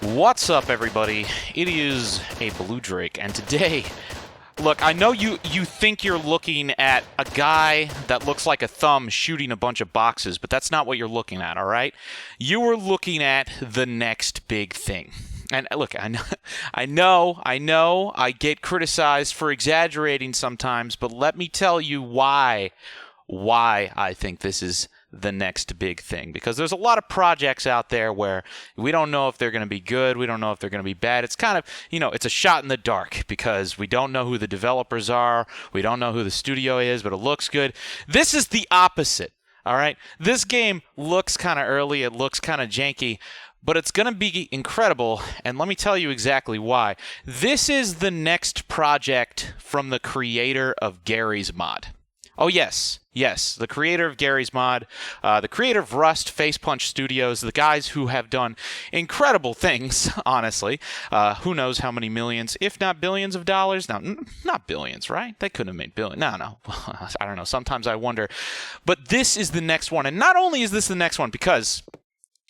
What's up, everybody? It is a Blue Drake, and today, look, I know you think you're looking at a guy that looks like a thumb shooting a bunch of boxes, but that's not what you're looking at, all right? You are looking at the next big thing. And look, I know, I get criticized for exaggerating sometimes, but let me tell you why I think this is the next big thing. Because there's a lot of projects out there where we don't know if they're going to be good, we don't know if they're going to be bad. It's kind of, it's a shot in the dark because we don't know who the developers are, we don't know who the studio is, but it looks good. This is the opposite, all right? This game looks kind of early, it looks kind of janky, but it's going to be incredible, and let me tell you exactly why. This is the next project from the creator of Garry's Mod. Oh, yes, the creator of Garry's Mod, the creator of Rust, Face Punch Studios, the guys who have done incredible things, honestly. Who knows how many millions, if not billions of dollars? No, not billions, right? They couldn't have made billions. No. I don't know. Sometimes I wonder. But this is the next one. And not only is this the next one, because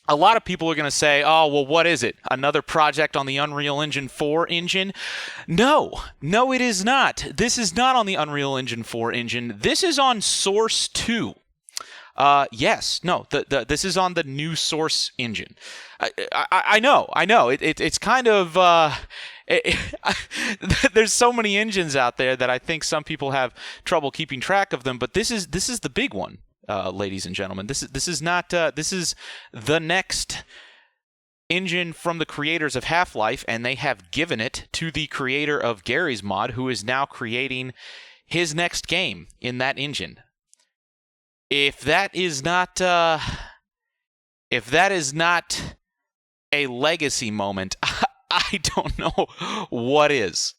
a lot of people are going to say, oh, well, what is it? Another project on the Unreal Engine 4 engine? No, it is not. This is not on the Unreal Engine 4 engine. This is on Source 2. This is on the new Source engine. I know. It's kind of... there's so many engines out there that I think some people have trouble keeping track of them, but this is the big one. Ladies and gentlemen, this is the next engine from the creators of Half-Life, and they have given it to the creator of Garry's Mod, who is now creating his next game in that engine. If that is not a legacy moment, I don't know what is.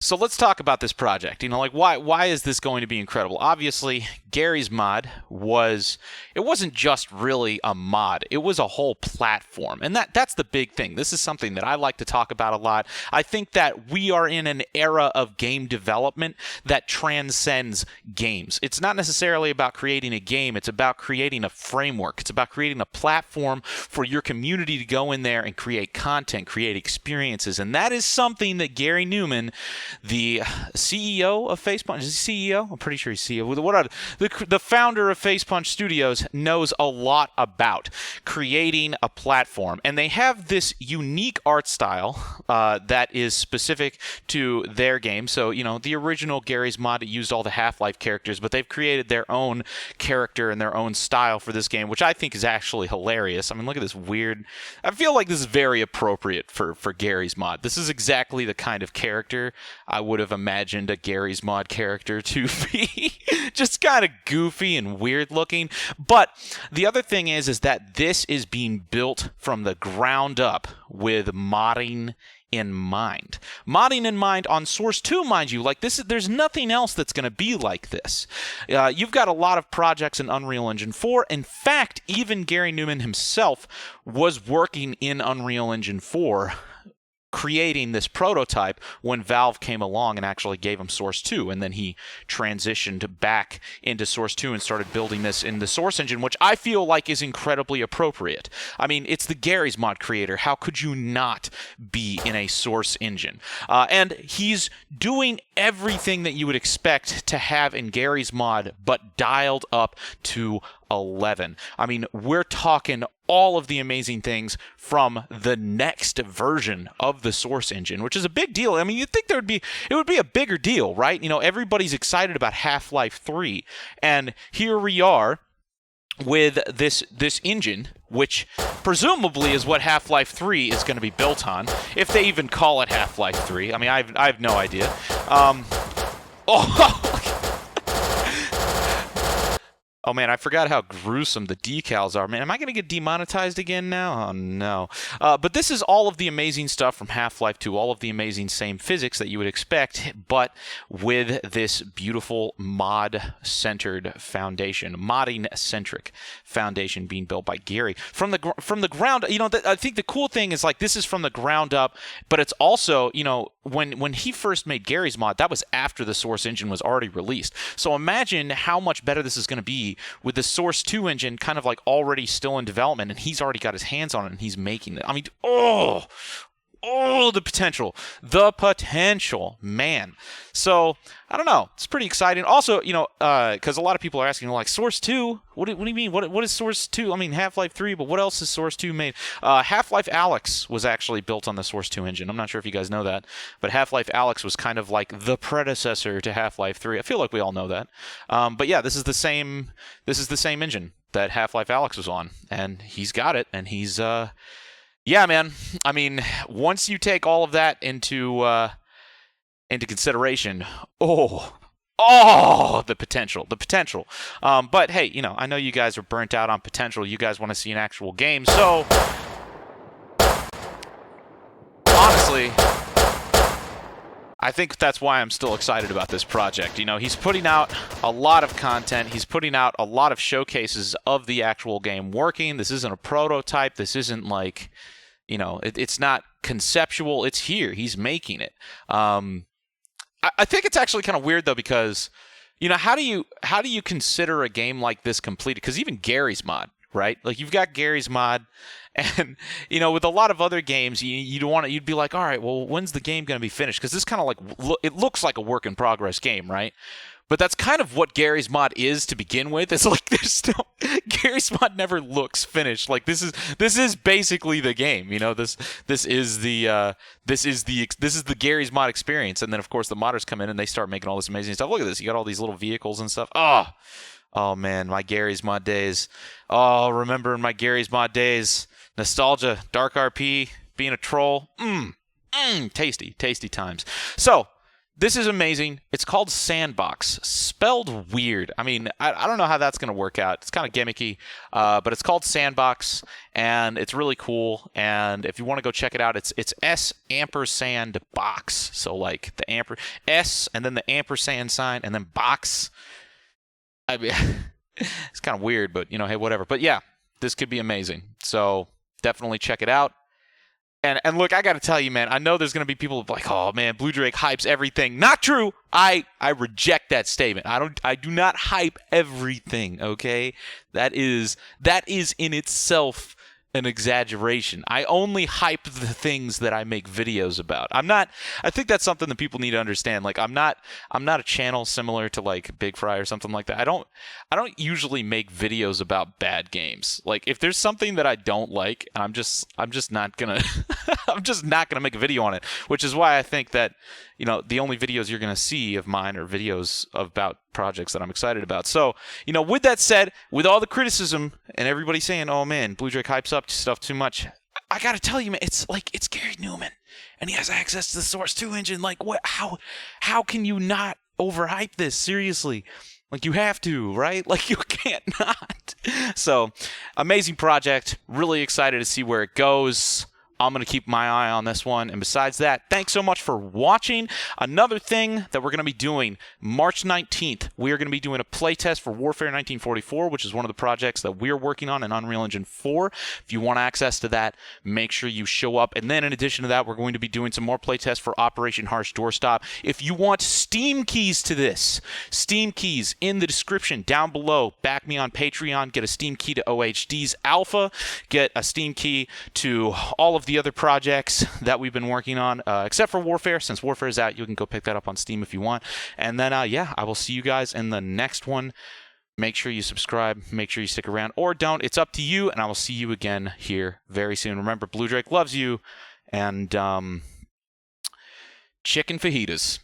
So let's talk about this project. Why is this going to be incredible? Obviously, Garry's Mod wasn't just really a mod. It was a whole platform. And that's the big thing. This is something that I like to talk about a lot. I think that we are in an era of game development that transcends games. It's not necessarily about creating a game. It's about creating a framework. It's about creating a platform for your community to go in there and create content, create experiences. And that is something that Gary Newman, the CEO of Face Punch, is he CEO? I'm pretty sure he's CEO. The founder of Face Punch Studios knows a lot about creating a platform. And they have this unique art style that is specific to their game. So, the original Garry's Mod used all the Half-Life characters, but they've created their own character and their own style for this game, which I think is actually hilarious. I mean, look at this weird... I feel like this is very appropriate for Garry's Mod. This is exactly the kind of character I would have imagined a Garry's Mod character to be. Just kind of goofy and weird looking. But the other thing is that this is being built from the ground up with modding in mind. Modding in mind on Source 2, mind you. There's nothing else that's going to be like this. You've got a lot of projects in Unreal Engine 4. In fact, even Gary Newman himself was working in Unreal Engine 4, creating this prototype when Valve came along and actually gave him Source 2, and then he transitioned back into Source 2 and started building this in the Source engine, which I feel like is incredibly appropriate. I mean, it's the Garry's Mod creator. How could you not be in a Source engine? And he's doing everything that you would expect to have in Garry's Mod, but dialed up to 11. I mean, we're talking all of the amazing things from the next version of the Source engine, which is a big deal. I mean, you'd think it would be a bigger deal, right? Everybody's excited about Half-Life 3, and here we are with this engine, which presumably is what Half-Life 3 is going to be built on, if they even call it Half-Life 3. I mean, I have no idea. Oh, man, I forgot how gruesome the decals are. Man, am I going to get demonetized again now? Oh, no. But this is all of the amazing stuff from Half-Life 2, all of the amazing same physics that you would expect, but with this beautiful mod-centered foundation, modding-centric foundation being built by Gary. From the ground, I think the cool thing is, this is from the ground up, but it's also, when he first made Garry's Mod, that was after the Source engine was already released. So imagine how much better this is going to be crazy with the Source 2 engine kind of like already still in development, and he's already got his hands on it and he's making it. I mean, the potential, man. So I don't know. It's pretty exciting. Also, because a lot of people are asking, like, Source 2. What do you mean? What is Source 2? I mean, Half-Life 3, but what else is Source 2 made? Half-Life Alyx was actually built on the Source 2 engine. I'm not sure if you guys know that, but Half-Life Alyx was kind of like the predecessor to Half-Life 3. I feel like we all know that. But yeah, this is the same engine that Half-Life Alyx was on, and he's got it, and he's yeah, man. I mean, once you take all of that into consideration, the potential. But hey, I know you guys are burnt out on potential. You guys want to see an actual game. So, honestly, I think that's why I'm still excited about this project. He's putting out a lot of content. He's putting out a lot of showcases of the actual game working. This isn't a prototype. This isn't like, it's not conceptual. It's here. He's making it. I think it's actually kind of weird though, because how do you consider a game like this completed? Because even Gary's mod, right? Like, you've got Gary's mod, and with a lot of other games, you'd be like, all right, well, when's the game going to be finished? Because this kind of like it looks like a work in progress game, right? But that's kind of what Gary's mod is to begin with. It's like Gary's mod never looks finished. Like, this is basically the game. This is the Gary's mod experience. And then of course the modders come in and they start making all this amazing stuff. Look at this. You got all these little vehicles and stuff. Oh man, my Gary's mod days. Oh, remembering my Gary's mod days. Nostalgia, Dark RP, being a troll. Tasty times. So, this is amazing. It's called S&box, spelled weird. I mean, I don't know how that's going to work out. It's kind of gimmicky, but it's called S&box, and it's really cool. And if you want to go check it out, it's S&box. So like the S and then the ampersand sign and then box. I mean, it's kind of weird, but hey, whatever. But yeah, this could be amazing. So definitely check it out. And look, I got to tell you, man, I know there's going to be people like, oh man, Blue Drake hypes everything. Not true. I reject that statement. I do not hype everything, okay? That is in itself an exaggeration. I only hype the things that I make videos about. I think that's something that people need to understand. Like, I'm not a channel similar to like Big Fry or something like that. I don't usually make videos about bad games. Like, if there's something that I don't like, I'm just not gonna I'm just not gonna make a video on it. Which is why I think that the only videos you're gonna see of mine are videos about projects that I'm excited about. So, with that said, with all the criticism and everybody saying, oh man, Blue Drake hypes up stuff too much, I gotta tell you, man, it's Gary Newman, and he has access to the Source 2 engine. Like, what? How can you not overhype this? Seriously. Like, you have to, right? Like, you can't not. So, amazing project. Really excited to see where it goes. I'm going to keep my eye on this one. And besides that, thanks so much for watching. Another thing that we're going to be doing, March 19th, we are going to be doing a playtest for Warfare 1944, which is one of the projects that we're working on in Unreal Engine 4. If you want access to that, make sure you show up. And then in addition to that, we're going to be doing some more playtests for Operation Harsh Doorstop. If you want Steam keys to this, Steam keys in the description down below. Back me on Patreon. Get a Steam key to OHD's Alpha. Get a Steam key to all of the other projects that we've been working on, except for Warfare. Since Warfare is out, you can go pick that up on Steam if you want. And then, yeah, I will see you guys in the next one. Make sure you subscribe. Make sure you stick around. Or don't. It's up to you. And I will see you again here very soon. Remember, Blue Drake loves you. And chicken fajitas.